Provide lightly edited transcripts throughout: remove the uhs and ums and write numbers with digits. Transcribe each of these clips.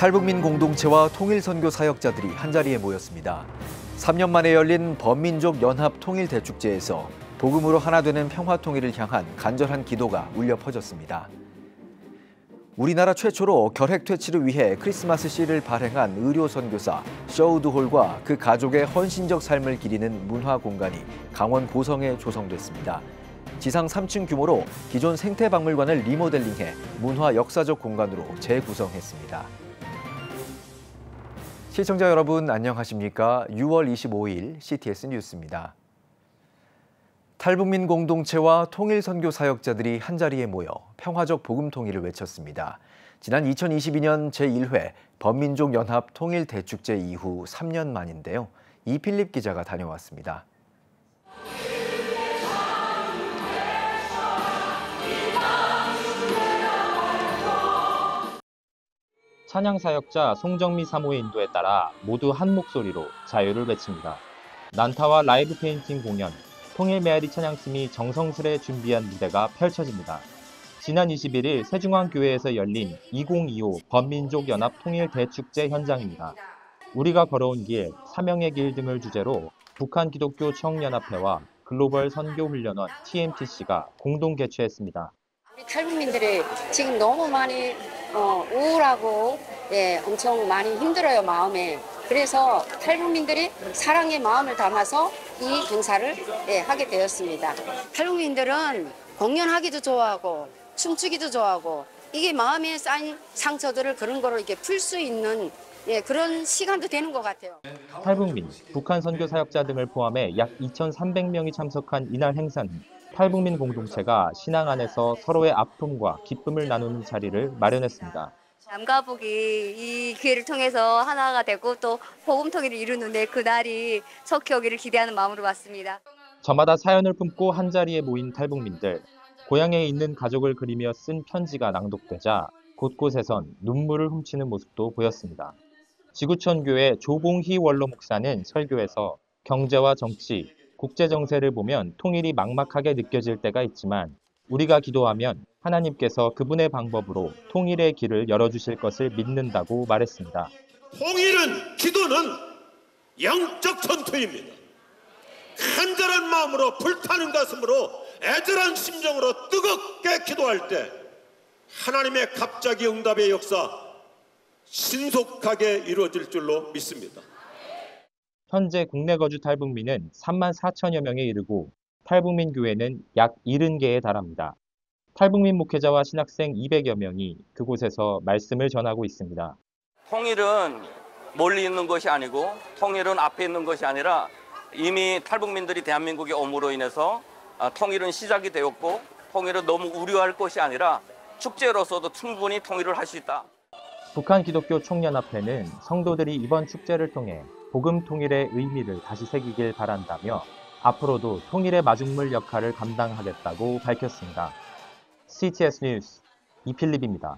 탈북민 공동체와 통일선교 사역자들이 한자리에 모였습니다. 3년 만에 열린 범민족 연합 통일대축제에서 복음으로 하나 되는 평화통일을 향한 간절한 기도가 울려 퍼졌습니다. 우리나라 최초로 결핵퇴치를 위해 크리스마스 씨를 발행한 의료선교사 셔우드홀과 그 가족의 헌신적 삶을 기리는 문화공간이 강원 고성에 조성됐습니다. 지상 3층 규모로 기존 생태박물관을 리모델링해 문화 역사적 공간으로 재구성했습니다. 시청자 여러분 안녕하십니까? 6월 25일 CTS 뉴스입니다. 탈북민 공동체와 통일선교 사역자들이 한자리에 모여 평화적 복음 통일을 외쳤습니다. 지난 2022년 제1회 범민족 연합 통일대축제 이후 3년 만인데요. 이필립 기자가 다녀왔습니다. 찬양 사역자 송정미 사모의 인도에 따라 모두 한 목소리로 자유를 외칩니다. 난타와 라이브 페인팅 공연, 통일 메아리 찬양팀이 정성스레 준비한 무대가 펼쳐집니다. 지난 21일 세중앙교회에서 열린 2025 범민족 연합 통일 대축제 현장입니다. 우리가 걸어온 길, 사명의 길 등을 주제로 북한 기독교 청연합회와 글로벌 선교훈련원 TMTC가 공동 개최했습니다. 우리 탈북민들이 지금 너무 많이 우울하고 엄청 많이 힘들어요, 마음에. 그래서 탈북민들이 사랑의 마음을 담아서 이 행사를 하게 되었습니다. 탈북민들은 공연하기도 좋아하고 춤추기도 좋아하고 이게 마음에 쌓인 상처들을 그런 거로 이렇게 풀 수 있는 그런 시간도 되는 것 같아요. 탈북민, 북한 선교 사역자 등을 포함해 약 2,300명이 참석한 이날 행사는 탈북민 공동체가 신앙 안에서 서로의 아픔과 기쁨을 나누는 자리를 마련했습니다. 남과 북이 이 기회를 통해서 하나가 되고 또 복음 통일을 이루는 그날이 속히 오기를 기대하는 마음으로 왔습니다. 저마다 사연을 품고 한자리에 모인 탈북민들, 고향에 있는 가족을 그리며 쓴 편지가 낭독되자 곳곳에선 눈물을 훔치는 모습도 보였습니다. 지구촌교회 조봉희 원로 목사는 설교에서 경제와 정치, 국제 정세를 보면 통일이 막막하게 느껴질 때가 있지만 우리가 기도하면 하나님께서 그분의 방법으로 통일의 길을 열어주실 것을 믿는다고 말했습니다. 통일은, 기도는 영적 전투입니다. 간절한 마음으로 불타는 가슴으로 애절한 심정으로 뜨겁게 기도할 때 하나님의 갑자기 응답의 역사 신속하게 이루어질 줄로 믿습니다. 현재 국내 거주 탈북민은 3만 4천여 명에 이르고 탈북민 교회는 약 70개에 달합니다. 탈북민 목회자와 신학생 200여 명이 그곳에서 말씀을 전하고 있습니다. 통일은 멀리 있는 것이 아니고 통일은 앞에 있는 것이 아니라 이미 탈북민들이 대한민국에 옴으로 인해서 통일은 시작이 되었고 통일은 너무 우려할 것이 아니라 축제로서도 충분히 통일을 할 수 있다. 북한 기독교 총연합회는 성도들이 이번 축제를 통해 복음 통일의 의미를 다시 새기길 바란다며 앞으로도 통일의 마중물 역할을 감당하겠다고 밝혔습니다. CTS 뉴스 이필립입니다.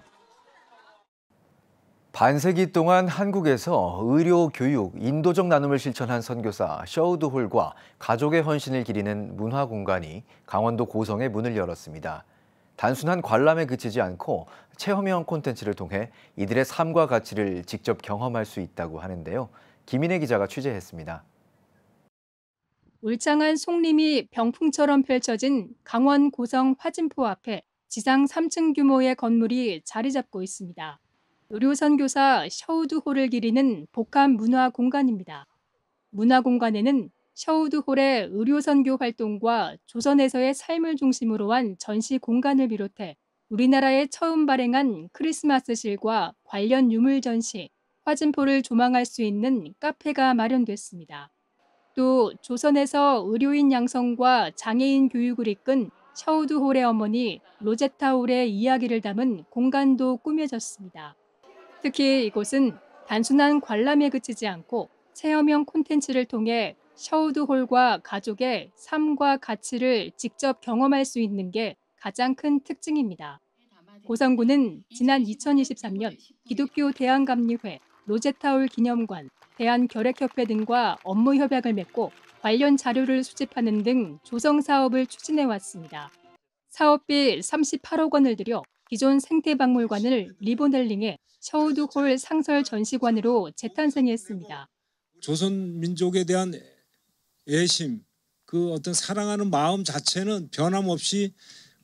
반세기 동안 한국에서 의료, 교육, 인도적 나눔을 실천한 선교사 셔우드홀과 가족의 헌신을 기리는 문화공간이 강원도 고성에 문을 열었습니다. 단순한 관람에 그치지 않고 체험형 콘텐츠를 통해 이들의 삶과 가치를 직접 경험할 수 있다고 하는데요. 김인혜 기자가 취재했습니다. 울창한 송림이 병풍처럼 펼쳐진 강원 고성 화진포 앞에 지상 3층 규모의 건물이 자리 잡고 있습니다. 의료선교사 셔우드홀을 기리는 복합 문화공간입니다. 문화공간에는 셔우드홀의 의료선교 활동과 조선에서의 삶을 중심으로 한 전시 공간을 비롯해 우리나라에 처음 발행한 크리스마스 실과 관련 유물 전시, 화진포를 조망할 수 있는 카페가 마련됐습니다. 또 조선에서 의료인 양성과 장애인 교육을 이끈 셔우드홀의 어머니 로제타 홀의 이야기를 담은 공간도 꾸며졌습니다. 특히 이곳은 단순한 관람에 그치지 않고 체험형 콘텐츠를 통해 셔우드홀과 가족의 삶과 가치를 직접 경험할 수 있는 게 가장 큰 특징입니다. 고성군은 지난 2023년 기독교 대한감리회, 로제타홀 기념관, 대한결핵협회 등과 업무 협약을 맺고 관련 자료를 수집하는 등 조성 사업을 추진해 왔습니다. 사업비 38억 원을 들여 기존 생태박물관을 리모델링해 셔우드홀 상설 전시관으로 재탄생했습니다. 조선 민족에 대한 애심, 그 어떤 사랑하는 마음 자체는 변함없이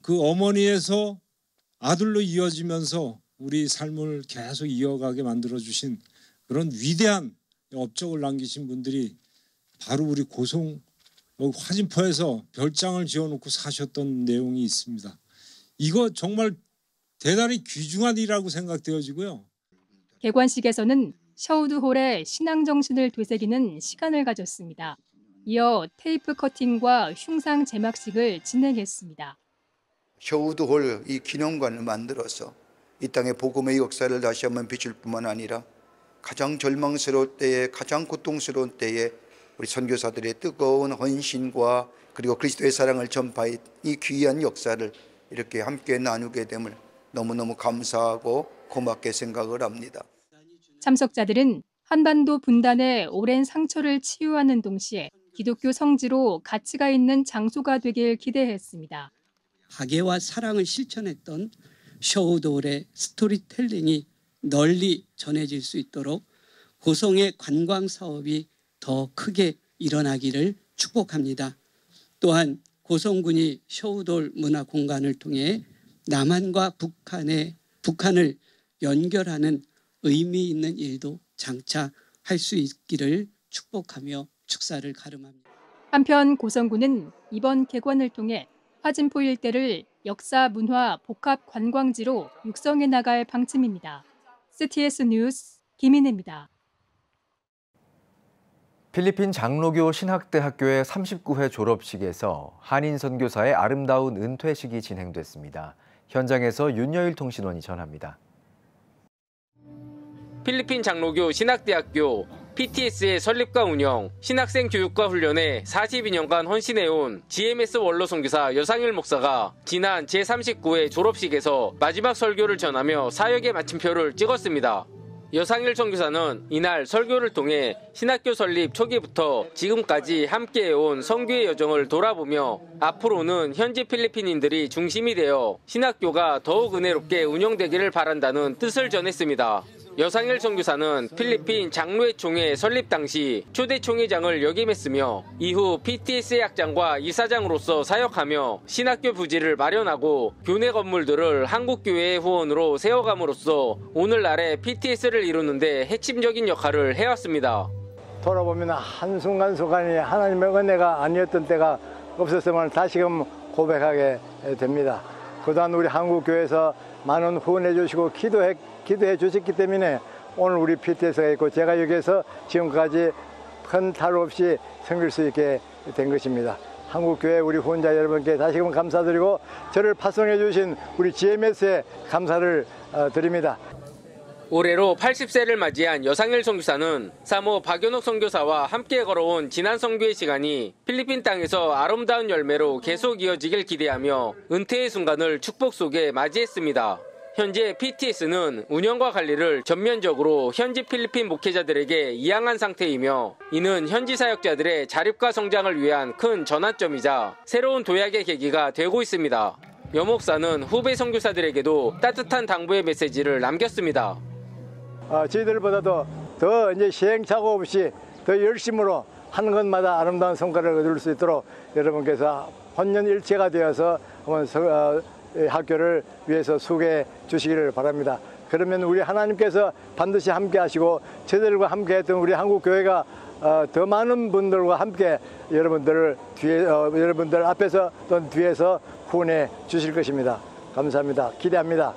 그 어머니에서 아들로 이어지면서 우리 삶을 계속 이어가게 만들어주신 그런 위대한 업적을 남기신 분들이 바로 우리 고성 화진포에서 별장을 지어놓고 사셨던 내용이 있습니다. 이거 정말 대단히 귀중한 일이라고 생각되어지고요. 개관식에서는 셔우드홀의 신앙 정신을 되새기는 시간을 가졌습니다. 이어 테이프 커팅과 흉상 제막식을 진행했습니다. 셔우드홀 이 기념관을 만들어서 이 땅의 복음의 역사를 다시 한번 비출 뿐만 아니라 가장 절망스러울 때에, 가장 고통스러운 때에 우리 선교사들의 뜨거운 헌신과 그리고 그리스도의 사랑을 전파해 이 귀한 역사를 이렇게 함께 나누게 됨을 너무너무 감사하고 고맙게 생각을 합니다. 참석자들은 한반도 분단의 오랜 상처를 치유하는 동시에 기독교 성지로 가치가 있는 장소가 되길 기대했습니다. 박애와 사랑을 실천했던 셔우드홀의 스토리텔링이 널리 전해질 수 있도록 고성의 관광 사업이 더 크게 일어나기를 축복합니다. 또한 고성군이 셔우드홀 문화 공간을 통해 남한과 북한을 연결하는 의미 있는 일도 장차 할 수 있기를 축복하며 축사를 가름합니다. 한편 고성군은 이번 개관을 통해 화진포 일대를 역사 문화 복합 관광지로 육성해 나갈 방침입니다. CTS 뉴스 김인혜입니다. 필리핀 장로교 신학대학교의 39회 졸업식에서 한인 선교사의 아름다운 은퇴식이 진행됐습니다. 현장에서 윤여일 통신원이 전합니다. 필리핀 장로교 신학대학교 PTS의 설립과 운영, 신학생 교육과 훈련에 42년간 헌신해온 GMS 원로 선교사 여상일 목사가 지난 제39회 졸업식에서 마지막 설교를 전하며 사역의 마침표를 찍었습니다. 여상일 선교사는 이날 설교를 통해 신학교 설립 초기부터 지금까지 함께해온 선교의 여정을 돌아보며 앞으로는 현지 필리핀인들이 중심이 되어 신학교가 더욱 은혜롭게 운영되기를 바란다는 뜻을 전했습니다. 여상일 선교사는 필리핀 장로회 총회 설립 당시 초대 총회장을 역임했으며 이후 PTS의 학장과 이사장으로서 사역하며 신학교 부지를 마련하고 교내 건물들을 한국교회의 후원으로 세워감으로써 오늘날의 PTS를 이루는 데 핵심적인 역할을 해왔습니다. 돌아보면 한순간순간이 하나님의 은혜가 아니었던 때가 없었음을 다시금 고백하게 됩니다. 그동안 우리 한국교회에서 많은 후원해 주시고 기도해 주셨기 때문에 오늘 우리 PTS가 있고 제가 여기에서 지금까지 큰 탈 없이 섬길 수 있게 된 것입니다. 한국교회 우리 후원자 여러분께 다시금 감사드리고 저를 파송해 주신 우리 GMS에 감사를 드립니다. 올해로 80세를 맞이한 여상일 선교사는 사모 박연옥 선교사와 함께 걸어온 지난 선교의 시간이 필리핀 땅에서 아름다운 열매로 계속 이어지길 기대하며 은퇴의 순간을 축복 속에 맞이했습니다. 현재 PTS는 운영과 관리를 전면적으로 현지 필리핀 목회자들에게 이양한 상태이며 이는 현지 사역자들의 자립과 성장을 위한 큰 전환점이자 새로운 도약의 계기가 되고 있습니다. 여 목사는 후배 선교사들에게도 따뜻한 당부의 메시지를 남겼습니다. 저희들보다도 더 이제 시행착오 없이 더 열심으로 하는 것마다 아름다운 성과를 얻을 수 있도록 여러분께서 혼연일체가 되어서 한번 학교를 위해서 수고해 주시기를 바랍니다. 그러면 우리 하나님께서 반드시 함께 하시고 저희들과 함께 했던 우리 한국교회가 더 많은 분들과 함께 여러분들 앞에서 또 뒤에서 후원해 주실 것입니다. 감사합니다. 기대합니다.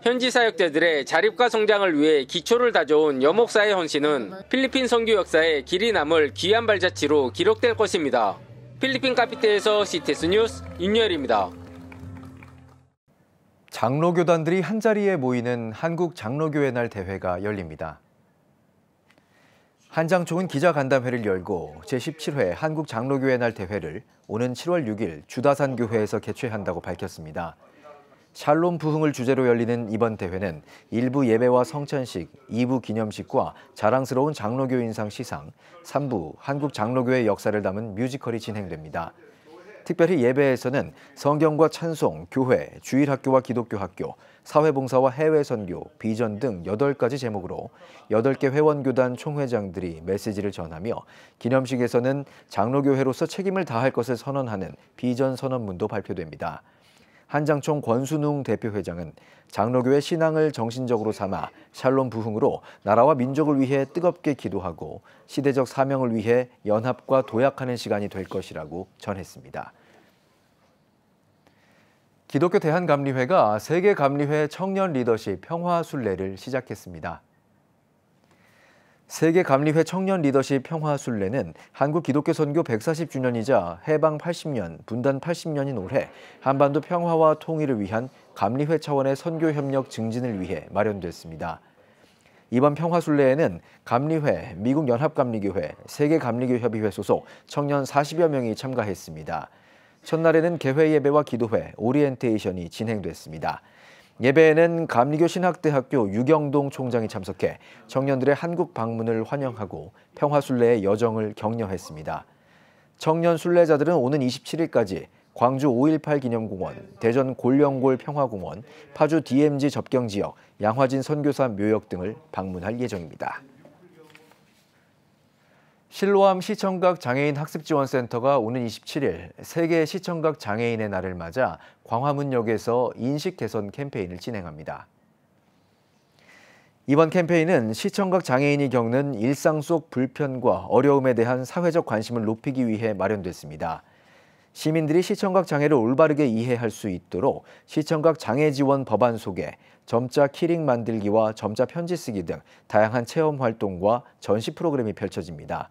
현지 사역자들의 자립과 성장을 위해 기초를 다져온 여 목사의 헌신은 필리핀 선교 역사에 길이 남을 귀한 발자취로 기록될 것입니다. 필리핀 카피테에서 CTS 뉴스 윤여일입니다. 장로교단들이 한자리에 모이는 한국 장로교회 날 대회가 열립니다. 한장총은 기자간담회를 열고 제17회 한국 장로교회 날 대회를 오는 7월 6일 주다산교회에서 개최한다고 밝혔습니다. 샬롬 부흥을 주제로 열리는 이번 대회는 1부 예배와 성찬식, 2부 기념식과 자랑스러운 장로교 인상 시상, 3부 한국 장로교의 역사를 담은 뮤지컬이 진행됩니다. 특별히 예배에서는 성경과 찬송, 교회, 주일학교와 기독교 학교, 사회봉사와 해외 선교, 비전 등 8가지 제목으로 8개 회원교단 총회장들이 메시지를 전하며 기념식에서는 장로교회로서 책임을 다할 것을 선언하는 비전 선언문도 발표됩니다. 한장총 권순웅 대표회장은 장로교회 신앙을 정신적으로 삼아 샬롬 부흥으로 나라와 민족을 위해 뜨겁게 기도하고 시대적 사명을 위해 연합과 도약하는 시간이 될 것이라고 전했습니다. 기독교 대한감리회가 세계감리회 청년 리더십 평화순례를 시작했습니다. 세계감리회 청년 리더십 평화순례는 한국 기독교 선교 140주년이자 해방 80년, 분단 80년인 올해 한반도 평화와 통일을 위한 감리회 차원의 선교 협력 증진을 위해 마련됐습니다. 이번 평화순례에는 감리회, 미국 연합감리교회, 세계감리교협의회 소속 청년 40여 명이 참가했습니다. 첫날에는 개회 예배와 기도회, 오리엔테이션이 진행됐습니다. 예배에는 감리교 신학대학교 유경동 총장이 참석해 청년들의 한국 방문을 환영하고 평화순례의 여정을 격려했습니다. 청년 순례자들은 오는 27일까지 광주 5.18 기념공원, 대전 골령골 평화공원, 파주 DMZ 접경지역, 양화진 선교사 묘역 등을 방문할 예정입니다. 실로암 시청각 장애인 학습지원센터가 오는 27일 세계 시청각 장애인의 날을 맞아 광화문역에서 인식 개선 캠페인을 진행합니다. 이번 캠페인은 시청각 장애인이 겪는 일상 속 불편과 어려움에 대한 사회적 관심을 높이기 위해 마련됐습니다. 시민들이 시청각 장애를 올바르게 이해할 수 있도록 시청각 장애 지원 법안 소개, 점자 키링 만들기와 점자 편지 쓰기 등 다양한 체험 활동과 전시 프로그램이 펼쳐집니다.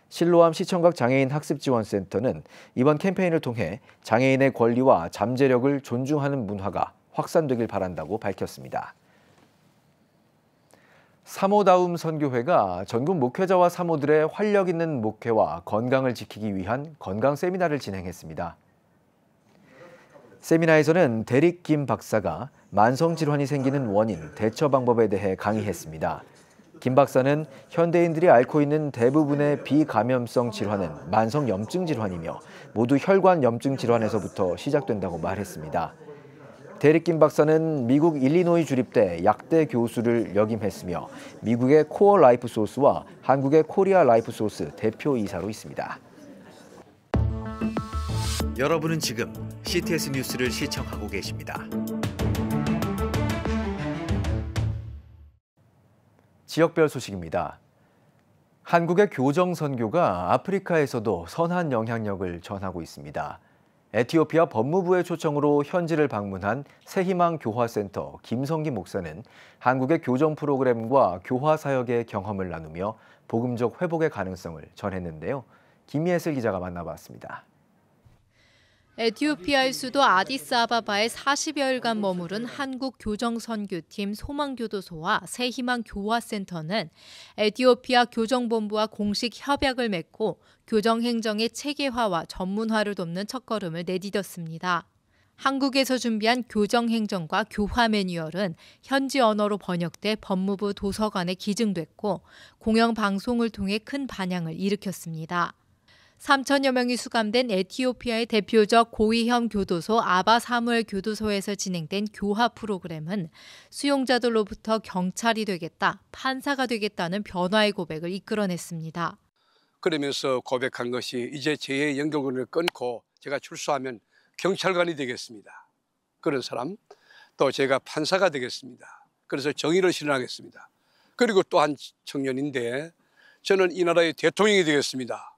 실로암 시청각 장애인 학습지원센터는 이번 캠페인을 통해 장애인의 권리와 잠재력을 존중하는 문화가 확산되길 바란다고 밝혔습니다. 사모다움 선교회가 전국 목회자와 사모들의 활력 있는 목회와 건강을 지키기 위한 건강 세미나를 진행했습니다. 세미나에서는 대릭 김 박사가 만성질환이 생기는 원인, 대처 방법에 대해 강의했습니다. 김 박사는 현대인들이 앓고 있는 대부분의 비감염성 질환은 만성 염증 질환이며 모두 혈관 염증 질환에서부터 시작된다고 말했습니다. 대릭 김 박사는 미국 일리노이 주립대 약대 교수를 역임했으며 미국의 코어 라이프 소스와 한국의 코리아 라이프 소스 대표이사로 있습니다. 여러분은 지금 CTS 뉴스를 시청하고 계십니다. 지역별 소식입니다. 한국의 교정 선교가 아프리카에서도 선한 영향력을 전하고 있습니다. 에티오피아 법무부의 초청으로 현지를 방문한 새희망 교화센터 김성기 목사는 한국의 교정 프로그램과 교화 사역의 경험을 나누며 복음적 회복의 가능성을 전했는데요. 김예슬 기자가 만나봤습니다. 에티오피아의 수도 아디스아바바에 40여일간 머무른 한국 교정선교팀 소망교도소와 새희망 교화센터는 에티오피아 교정본부와 공식 협약을 맺고 교정행정의 체계화와 전문화를 돕는 첫걸음을 내디뎠습니다. 한국에서 준비한 교정행정과 교화 매뉴얼은 현지 언어로 번역돼 법무부 도서관에 기증됐고 공영방송을 통해 큰 반향을 일으켰습니다. 3천여 명이 수감된 에티오피아의 대표적 고위험 교도소 아바 사무엘 교도소에서 진행된 교화 프로그램은 수용자들로부터 경찰이 되겠다, 판사가 되겠다는 변화의 고백을 이끌어냈습니다. 그러면서 고백한 것이 이제 제 연결고리를 끊고 제가 출소하면 경찰관이 되겠습니다. 그런 사람, 또 제가 판사가 되겠습니다. 그래서 정의를 실현하겠습니다. 그리고 또 한 청년인데 저는 이 나라의 대통령이 되겠습니다.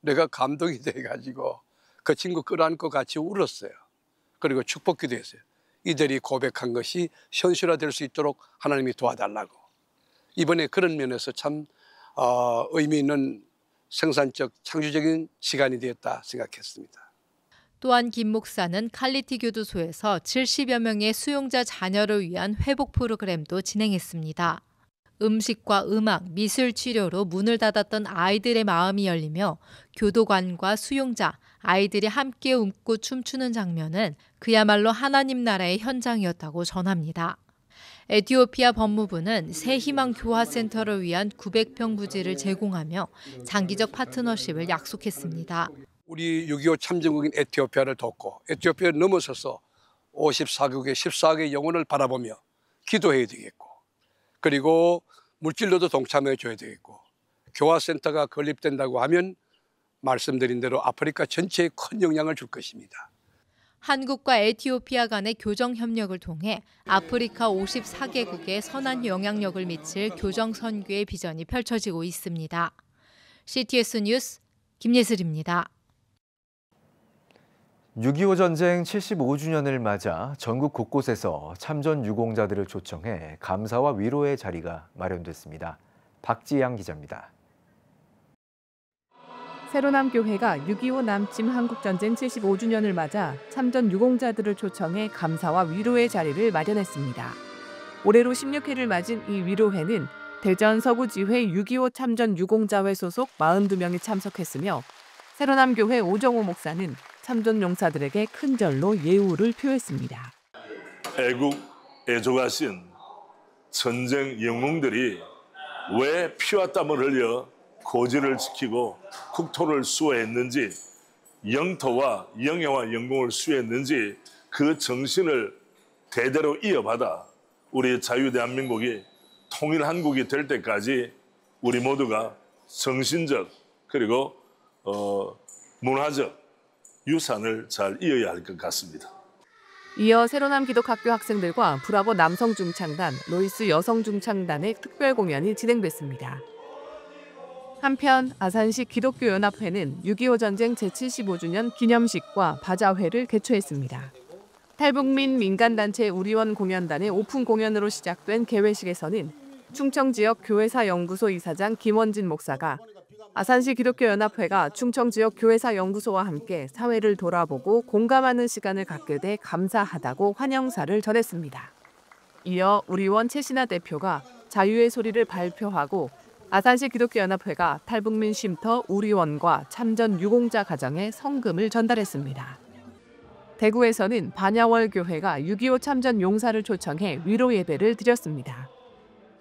내가 감동이 돼가지고 그 친구 끌어안고 같이 울었어요. 그리고 축복기도 했어요. 이들이 고백한 것이 현실화될 수 있도록 하나님이 도와달라고. 이번에 그런 면에서 참 의미 있는 생산적 창조적인 시간이 되었다 생각했습니다. 또한 김 목사는 칼리티 교도소에서 70여 명의 수용자 자녀를 위한 회복 프로그램도 진행했습니다. 음식과 음악, 미술 치료로 문을 닫았던 아이들의 마음이 열리며 교도관과 수용자, 아이들이 함께 웃고 춤추는 장면은 그야말로 하나님 나라의 현장이었다고 전합니다. 에티오피아 법무부는 새희망 교화센터를 위한 900평 부지를 제공하며 장기적 파트너십을 약속했습니다. 우리 6.25 참전국인 에티오피아를 돕고 에티오피아를 넘어서서 54개국의 14개의 영혼을 바라보며 기도해야 되겠고, 그리고 물질로도 동참해 줘야 되겠고, 교화센터가 건립된다고 하면 말씀드린 대로 아프리카 전체에 큰 영향을 줄 것입니다. 한국과 에티오피아 간의 교정 협력을 통해 아프리카 54개국에 선한 영향력을 미칠 교정 선교의 비전이 펼쳐지고 있습니다. CTS 뉴스 김예슬입니다. 6.25 전쟁 75주년을 맞아 전국 곳곳에서 참전 유공자들을 초청해 감사와 위로의 자리가 마련됐습니다. 박지양 기자입니다. 새로남교회가 6.25 남침 한국전쟁 75주년을 맞아 참전 유공자들을 초청해 감사와 위로의 자리를 마련했습니다. 올해로 16회를 맞은 이 위로회는 대전 서구지회 6.25 참전 유공자회 소속 42명이 참석했으며 새로남교회 오정호 목사는 참전 용사들에게 큰 절로 예우를 표했습니다. 애국 애조가신 전쟁 영웅들이 왜 피와 땀을 흘려 고지를 지키고 국토를 수호했는지, 영토와 영예와 영공을 수호했는지 그 정신을 대대로 이어받아 우리 자유대한민국이 통일한국이 될 때까지 우리 모두가 정신적 그리고 문화적 유산을 잘 이어야 할 것 같습니다. 이어 새로남 기독학교 학생들과 브라보 남성중창단, 로이스 여성중창단의 특별 공연이 진행됐습니다. 한편 아산시 기독교연합회는 6.25 전쟁 제75주년 기념식과 바자회를 개최했습니다. 탈북민 민간단체 우리원 공연단의 오픈 공연으로 시작된 개회식에서는 충청지역 교회사연구소 이사장 김원진 목사가 아산시 기독교연합회가 충청지역 교회사연구소와 함께 사회를 돌아보고 공감하는 시간을 갖게 돼 감사하다고 환영사를 전했습니다. 이어 우리원 최신하 대표가 자유의 소리를 발표하고 아산시 기독교연합회가 탈북민 쉼터 우리원과 참전 유공자 가정에 성금을 전달했습니다. 대구에서는 반야월 교회가 6.25 참전 용사를 초청해 위로 예배를 드렸습니다.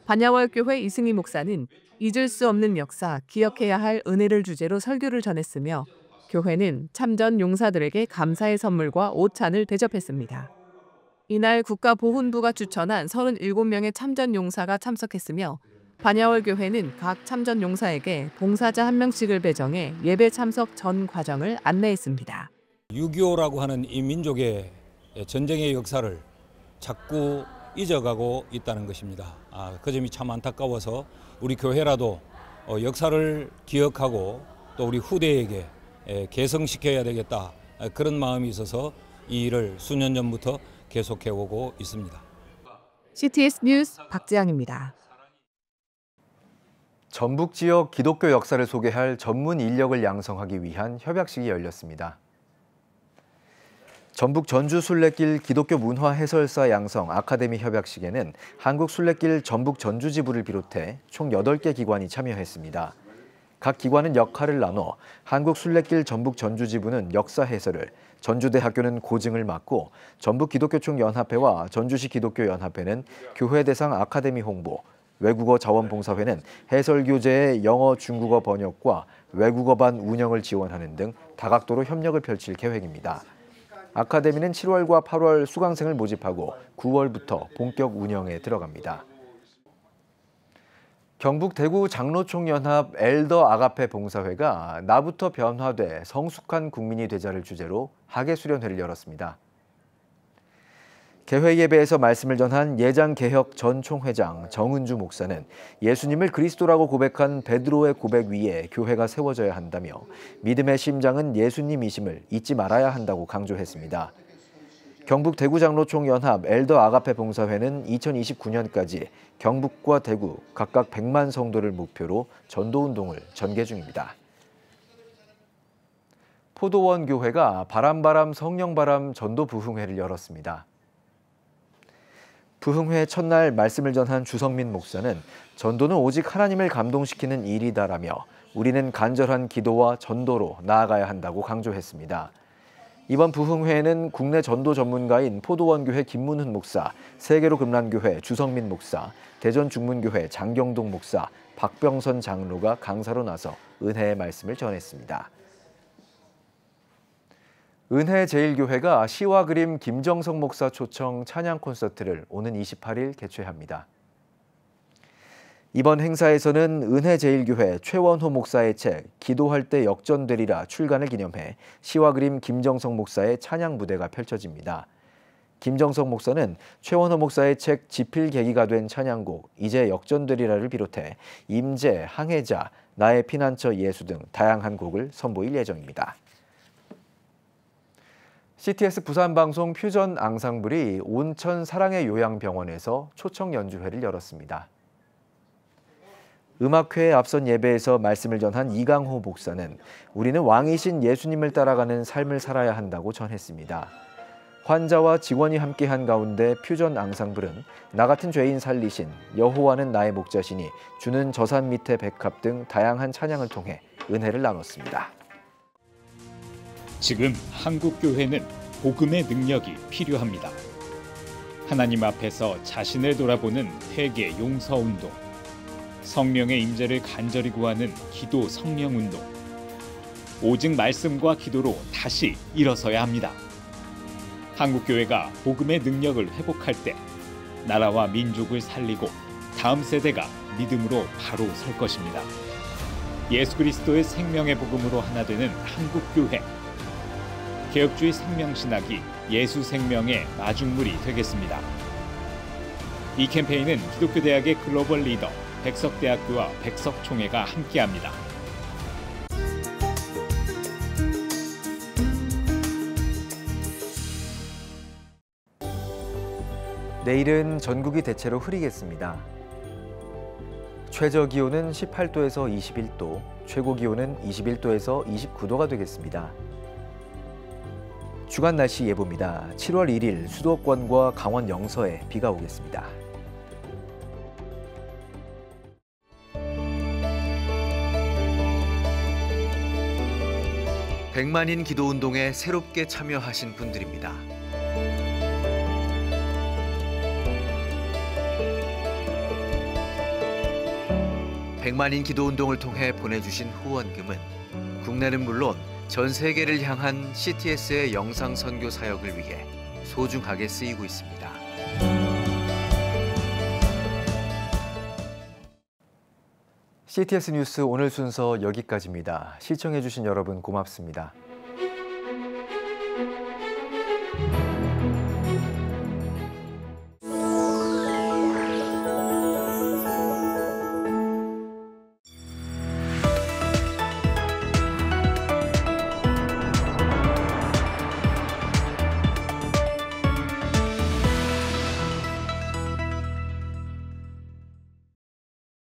반야월 교회 이승희 목사는 잊을 수 없는 역사, 기억해야 할 은혜를 주제로 설교를 전했으며 교회는 참전 용사들에게 감사의 선물과 오찬을 대접했습니다. 이날 국가보훈부가 추천한 37명의 참전 용사가 참석했으며 반야월 교회는 각 참전 용사에게 봉사자 1명씩을 배정해 예배 참석 전 과정을 안내했습니다. 6.25라고 하는 이 민족의 전쟁의 역사를 자꾸 잊어가고 있다는 것입니다. 그 점이 참 안타까워서 우리 교회라도 역사를 기억하고 또 우리 후대에게 계승시켜야 되겠다, 그런 마음이 있어서 이 일을 수년 전부터 계속해오고 있습니다. CTS 뉴스 박지양입니다. 전북 지역 기독교 역사를 소개할 전문 인력을 양성하기 위한 협약식이 열렸습니다. 전북 전주 순례길 기독교 문화 해설사 양성 아카데미 협약식에는 한국 순례길 전북 전주 지부를 비롯해 총 8개 기관이 참여했습니다. 각 기관은 역할을 나눠 한국 순례길 전북 전주 지부는 역사 해설을, 전주대학교는 고증을 맡고 전북 기독교총연합회와 전주시 기독교연합회는 교회 대상 아카데미 홍보, 외국어 자원봉사회는 해설 교재의 영어, 중국어 번역과 외국어반 운영을 지원하는 등 다각도로 협력을 펼칠 계획입니다. 아카데미는 7월과 8월 수강생을 모집하고 9월부터 본격 운영에 들어갑니다. 경북 대구 장로총연합 엘더 아가페 봉사회가 나부터 변화돼 성숙한 국민이 되자를 주제로 학예 수련회를 열었습니다. 개회 예배에서 말씀을 전한 예장개혁 전 총회장 정은주 목사는 예수님을 그리스도라고 고백한 베드로의 고백 위에 교회가 세워져야 한다며 믿음의 심장은 예수님이심을 잊지 말아야 한다고 강조했습니다. 경북 대구장로총연합 엘더 아가페 봉사회는 2029년까지 경북과 대구 각각 100만 성도를 목표로 전도운동을 전개 중입니다. 포도원 교회가 바람바람 성령바람 전도 부흥회를 열었습니다. 부흥회 첫날 말씀을 전한 주성민 목사는 전도는 오직 하나님을 감동시키는 일이다라며 우리는 간절한 기도와 전도로 나아가야 한다고 강조했습니다. 이번 부흥회에는 국내 전도 전문가인 포도원교회 김문훈 목사, 세계로 금란교회 주성민 목사, 대전중문교회 장경동 목사, 박병선 장로가 강사로 나서 은혜의 말씀을 전했습니다. 은혜제일교회가 시와 그림 김정석 목사 초청 찬양 콘서트를 오는 28일 개최합니다. 이번 행사에서는 은혜제일교회 최원호 목사의 책 기도할 때 역전되리라 출간을 기념해 시와 그림 김정석 목사의 찬양 무대가 펼쳐집니다. 김정석 목사는 최원호 목사의 책 집필 계기가 된 찬양곡 이제 역전되리라를 비롯해 임재, 항해자, 나의 피난처 예수 등 다양한 곡을 선보일 예정입니다. CTS 부산방송 퓨전 앙상블이 온천 사랑의 요양병원에서 초청 연주회를 열었습니다. 음악회에 앞선 예배에서 말씀을 전한 이강호 목사는 우리는 왕이신 예수님을 따라가는 삶을 살아야 한다고 전했습니다. 환자와 직원이 함께한 가운데 퓨전 앙상블은 나 같은 죄인 살리신, 여호와는 나의 목자시니, 주는 저산 밑에 백합 등 다양한 찬양을 통해 은혜를 나눴습니다. 지금 한국 교회는 복음의 능력이 필요합니다. 하나님 앞에서 자신을 돌아보는 회개 용서 운동, 성령의 임재를 간절히 구하는 기도 성령 운동, 오직 말씀과 기도로 다시 일어서야 합니다. 한국 교회가 복음의 능력을 회복할 때 나라와 민족을 살리고 다음 세대가 믿음으로 바로 설 것입니다. 예수 그리스도의 생명의 복음으로 하나 되는 한국 교회. 개혁주의 생명신학이 예수 생명의 마중물이 되겠습니다. 이 캠페인은 기독교대학의 글로벌 리더 백석대학교와 백석총회가 함께합니다. 내일은 전국이 대체로 흐리겠습니다. 최저 기온은 18도에서 21도, 최고 기온은 21도에서 29도가 되겠습니다. 주간 날씨 예보입니다. 7월 1일 수도권과 강원 영서에 비가 오겠습니다. 백만인 기도운동에 새롭게 참여하신 분들입니다. 백만인 기도운동을 통해 보내주신 후원금은 국내는 물론 전 세계를 향한 CTS의 영상 선교 사역을 위해 소중하게 쓰이고 있습니다. CTS 뉴스 오늘 순서 여기까지입니다. 시청해주신 여러분 고맙습니다.